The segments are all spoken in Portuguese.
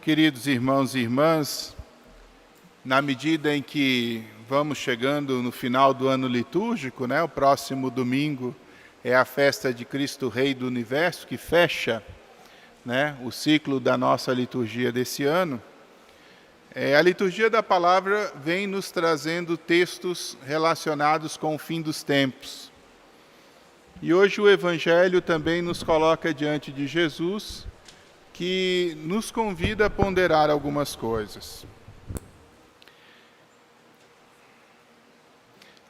Queridos irmãos e irmãs, na medida em que vamos chegando no final do ano litúrgico, o próximo domingo é a festa de Cristo Rei do Universo, que fecha o ciclo da nossa liturgia desse ano. A liturgia da palavra vem nos trazendo textos relacionados com o fim dos tempos. E hoje o Evangelho também nos coloca diante de Jesus, que nos convida a ponderar algumas coisas.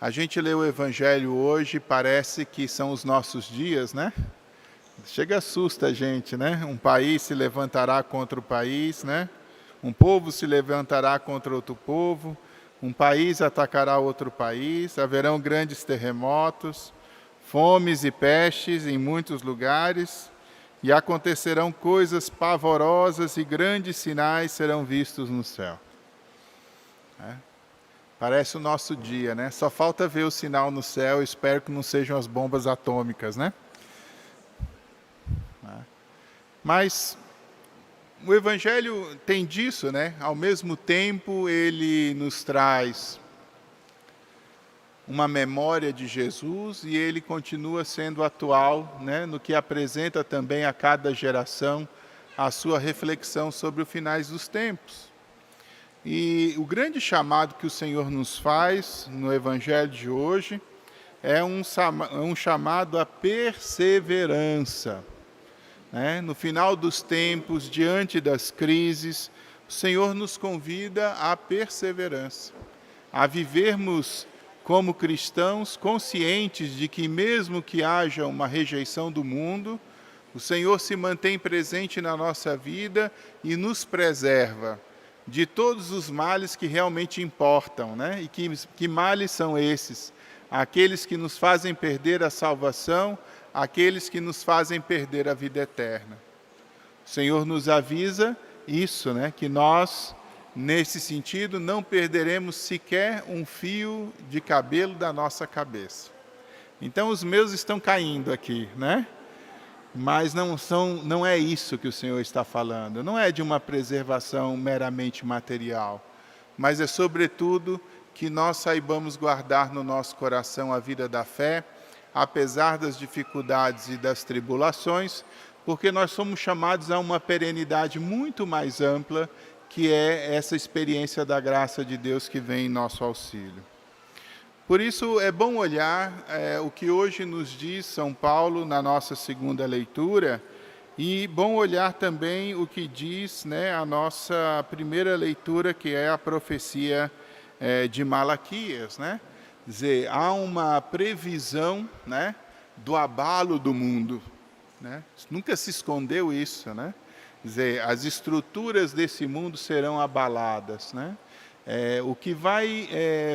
A gente lê o Evangelho hoje, parece que são os nossos dias, Chega, assusta a gente, Um país se levantará contra o país, Um povo se levantará contra outro povo, um país atacará outro país, haverão grandes terremotos, fomes e pestes em muitos lugares, e acontecerão coisas pavorosas e grandes sinais serão vistos no céu. Parece o nosso dia, Só falta ver o sinal no céu, espero que não sejam as bombas atômicas, Mas o Evangelho tem disso, Ao mesmo tempo, ele nos traz uma memória de Jesus e ele continua sendo atual, no que apresenta também a cada geração a sua reflexão sobre os finais dos tempos. E o grande chamado que o Senhor nos faz no Evangelho de hoje é um chamado à perseverança. No final dos tempos, diante das crises, o Senhor nos convida à perseverança, a vivermos como cristãos conscientes de que mesmo que haja uma rejeição do mundo, o Senhor se mantém presente na nossa vida e nos preserva de todos os males que realmente importam, E que males são esses? Aqueles que nos fazem perder a salvação, aqueles que nos fazem perder a vida eterna. O Senhor nos avisa isso, que nós, nesse sentido, não perderemos sequer um fio de cabelo da nossa cabeça. Então, os meus estão caindo aqui, Mas não é isso que o Senhor está falando. Não é de uma preservação meramente material, mas é, sobretudo, que nós saibamos guardar no nosso coração a vida da fé, apesar das dificuldades e das tribulações, porque nós somos chamados a uma perenidade muito mais ampla, que é essa experiência da graça de Deus que vem em nosso auxílio. Por isso, é bom olhar o que hoje nos diz São Paulo na nossa segunda leitura, e bom olhar também o que diz a nossa primeira leitura, que é a profecia de Malaquias, Quer dizer, há uma previsão do abalo do mundo. Nunca se escondeu isso. Quer dizer, as estruturas desse mundo serão abaladas. O que vai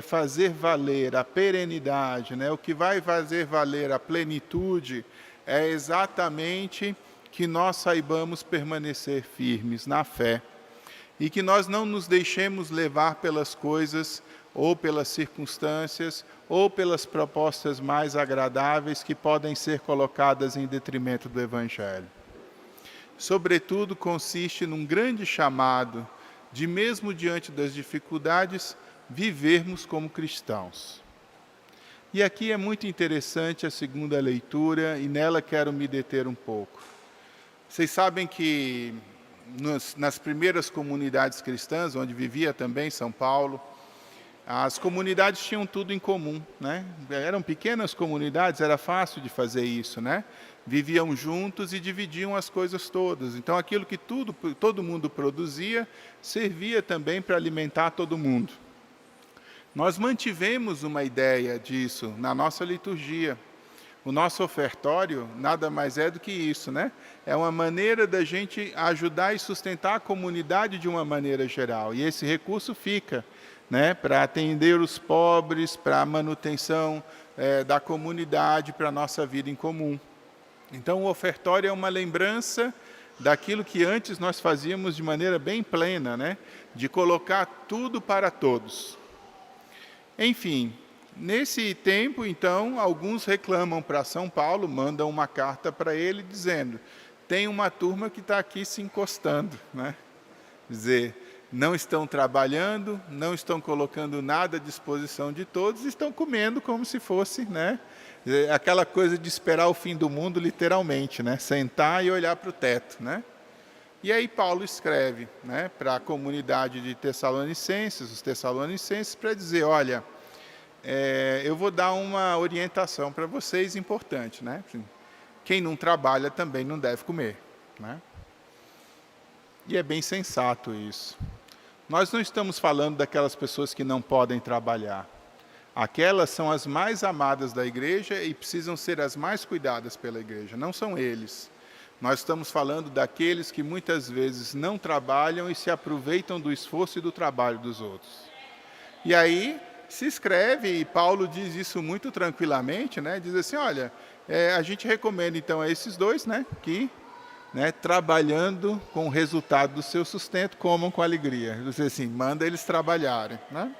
fazer valer a perenidade, o que vai fazer valer a plenitude, é exatamente que nós saibamos permanecer firmes na fé e que nós não nos deixemos levar pelas coisas ou pelas circunstâncias ou pelas propostas mais agradáveis que podem ser colocadas em detrimento do Evangelho. Sobretudo, consiste num grande chamado de, mesmo diante das dificuldades, vivermos como cristãos. E aqui é muito interessante a segunda leitura, e nela quero me deter um pouco. Vocês sabem que nas primeiras comunidades cristãs, onde vivia também São Paulo, as comunidades tinham tudo em comum, Eram pequenas comunidades, era fácil de fazer isso, Viviam juntos e dividiam as coisas todas. Então, aquilo que todo mundo produzia, servia também para alimentar todo mundo. Nós mantivemos uma ideia disso na nossa liturgia. O nosso ofertório nada mais é do que isso, É uma maneira da gente ajudar e sustentar a comunidade de uma maneira geral. E esse recurso fica, para atender os pobres, para a manutenção da comunidade, para a nossa vida em comum. Então, o ofertório é uma lembrança daquilo que antes nós fazíamos de maneira bem plena, de colocar tudo para todos. Enfim, nesse tempo, então, alguns reclamam para São Paulo, mandam uma carta para ele dizendo: tem uma turma que está aqui se encostando, dizer, não estão trabalhando, não estão colocando nada à disposição de todos, estão comendo como se fosse, né, aquela coisa de esperar o fim do mundo, literalmente, né, sentar e olhar para o teto, né. E aí Paulo escreve, né, para a comunidade de Tessalonicenses, os Tessalonicenses, para dizer, olha, eu vou dar uma orientação para vocês importante, né, quem não trabalha também não deve comer, né. E é bem sensato isso. Nós não estamos falando daquelas pessoas que não podem trabalhar. Aquelas são as mais amadas da igreja e precisam ser as mais cuidadas pela igreja, não são eles. Nós estamos falando daqueles que muitas vezes não trabalham e se aproveitam do esforço e do trabalho dos outros. E aí se escreve, e Paulo diz isso muito tranquilamente, né? Diz assim, olha, a gente recomenda então a esses dois, né, que, né, trabalhando com o resultado do seu sustento, comam com alegria. Diz assim, manda eles trabalharem, né?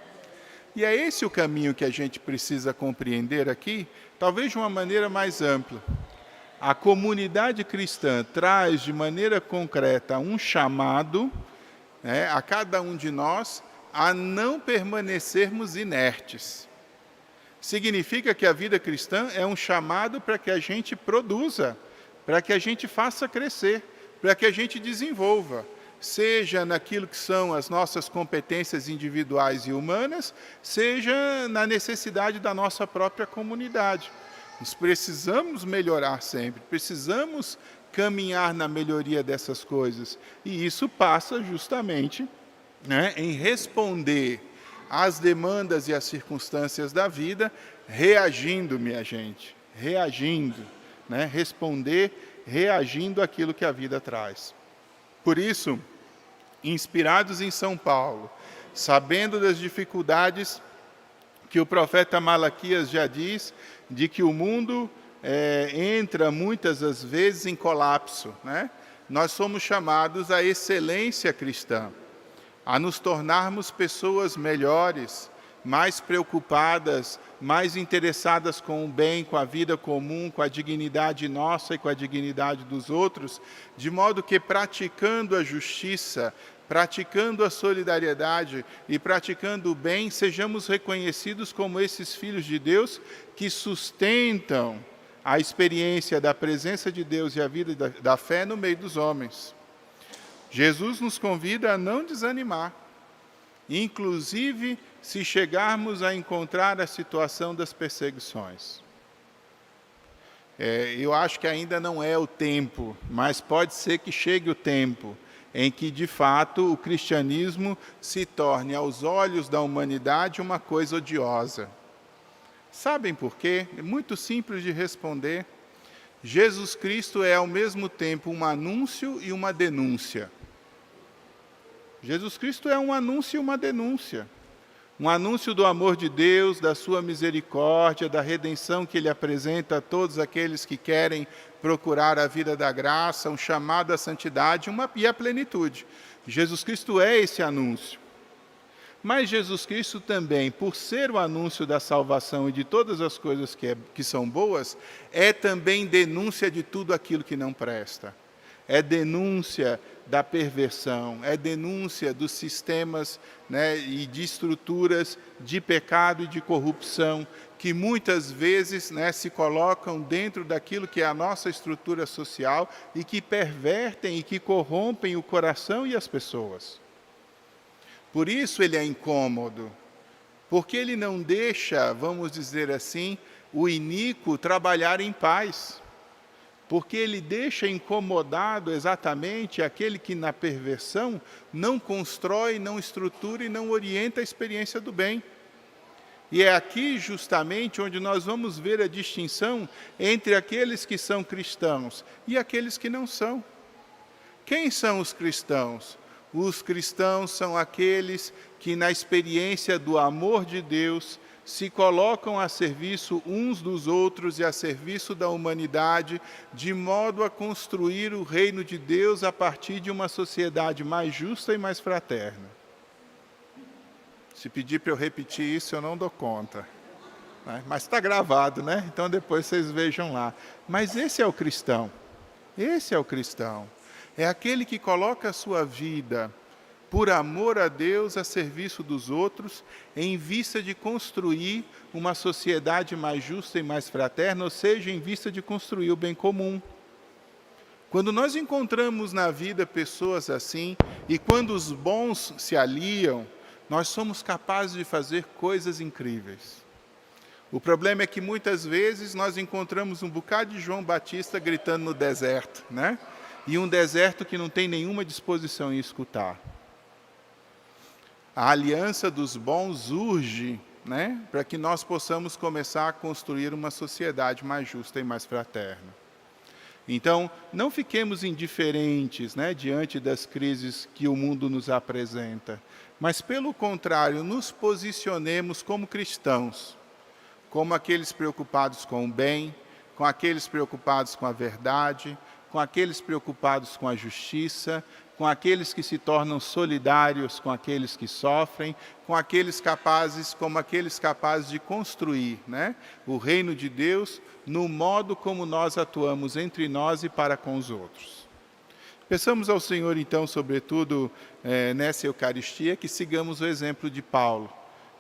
E é esse o caminho que a gente precisa compreender aqui, talvez de uma maneira mais ampla. A comunidade cristã traz de maneira concreta um chamado, né, a cada um de nós a não permanecermos inertes. Significa que a vida cristã é um chamado para que a gente produza, para que a gente faça crescer, para que a gente desenvolva, seja naquilo que são as nossas competências individuais e humanas, seja na necessidade da nossa própria comunidade. Nós precisamos melhorar sempre, precisamos caminhar na melhoria dessas coisas. E isso passa justamente, né, em responder às demandas e às circunstâncias da vida, reagindo, minha gente, reagindo, né, responder reagindo àquilo que a vida traz. Por isso, inspirados em São Paulo, sabendo das dificuldades que o profeta Malaquias já diz, de que o mundo entra muitas das vezes em colapso, né? Nós somos chamados à excelência cristã, a nos tornarmos pessoas melhores, mais preocupadas, mais interessadas com o bem, com a vida comum, com a dignidade nossa e com a dignidade dos outros, de modo que praticando a justiça, praticando a solidariedade e praticando o bem, sejamos reconhecidos como esses filhos de Deus que sustentam a experiência da presença de Deus e a vida da fé no meio dos homens. Jesus nos convida a não desanimar, inclusive se chegarmos a encontrar a situação das perseguições. Eu acho que ainda não é o tempo, mas pode ser que chegue o tempo em que, de fato, o cristianismo se torne, aos olhos da humanidade, uma coisa odiosa. Sabem por quê? É muito simples de responder. Jesus Cristo é, ao mesmo tempo, um anúncio e uma denúncia. Jesus Cristo é um anúncio e uma denúncia. Um anúncio do amor de Deus, da sua misericórdia, da redenção que Ele apresenta a todos aqueles que querem procurar a vida da graça, um chamado à santidade e à plenitude. Jesus Cristo é esse anúncio. Mas Jesus Cristo também, por ser o anúncio da salvação e de todas as coisas que são boas, é também denúncia de tudo aquilo que não presta. É denúncia da perversão, é denúncia dos sistemas, né, e de estruturas de pecado e de corrupção, que muitas vezes, né, se colocam dentro daquilo que é a nossa estrutura social e que pervertem e que corrompem o coração e as pessoas. Por isso ele é incômodo, porque ele não deixa, vamos dizer assim, o iníquo trabalhar em paz. Porque ele deixa incomodado exatamente aquele que na perversão não constrói, não estrutura e não orienta a experiência do bem. E é aqui justamente onde nós vamos ver a distinção entre aqueles que são cristãos e aqueles que não são. Quem são os cristãos? Os cristãos são aqueles que na experiência do amor de Deus se colocam a serviço uns dos outros e a serviço da humanidade, de modo a construir o reino de Deus a partir de uma sociedade mais justa e mais fraterna. Se pedir para eu repetir isso, eu não dou conta. Né? Mas está gravado, né? Então depois vocês vejam lá. Mas esse é o cristão. Esse é o cristão. É aquele que coloca a sua vida por amor a Deus, a serviço dos outros, em vista de construir uma sociedade mais justa e mais fraterna, ou seja, em vista de construir o bem comum. Quando nós encontramos na vida pessoas assim, e quando os bons se aliam, nós somos capazes de fazer coisas incríveis. O problema é que muitas vezes nós encontramos um bocado de João Batista gritando no deserto, né? E um deserto que não tem nenhuma disposição em escutar. A aliança dos bons urge, né, para que nós possamos começar a construir uma sociedade mais justa e mais fraterna. Então, não fiquemos indiferentes, né, diante das crises que o mundo nos apresenta, mas, pelo contrário, nos posicionemos como cristãos, como aqueles preocupados com o bem, com aqueles preocupados com a verdade, com aqueles preocupados com a justiça, com aqueles que se tornam solidários com aqueles que sofrem, com aqueles capazes de construir, né, o reino de Deus no modo como nós atuamos entre nós e para com os outros. Peçamos ao Senhor, então, sobretudo nessa Eucaristia, que sigamos o exemplo de Paulo,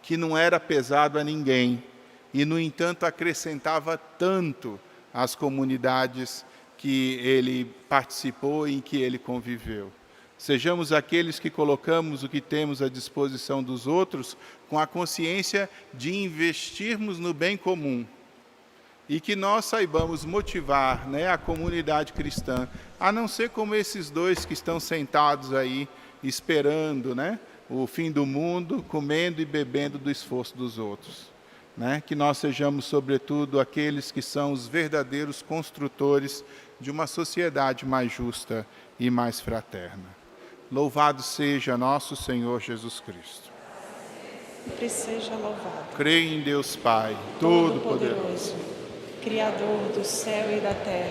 que não era pesado a ninguém e, no entanto, acrescentava tanto às comunidades que ele participou e em que ele conviveu. Sejamos aqueles que colocamos o que temos à disposição dos outros com a consciência de investirmos no bem comum e que nós saibamos motivar, né, a comunidade cristã, a não ser como esses dois que estão sentados aí esperando, né, o fim do mundo, comendo e bebendo do esforço dos outros. Né? Que nós sejamos, sobretudo, aqueles que são os verdadeiros construtores de uma sociedade mais justa e mais fraterna. Louvado seja nosso Senhor Jesus Cristo. Sempre seja louvado. Creio em Deus Pai, Todo-Poderoso, Criador do céu e da terra,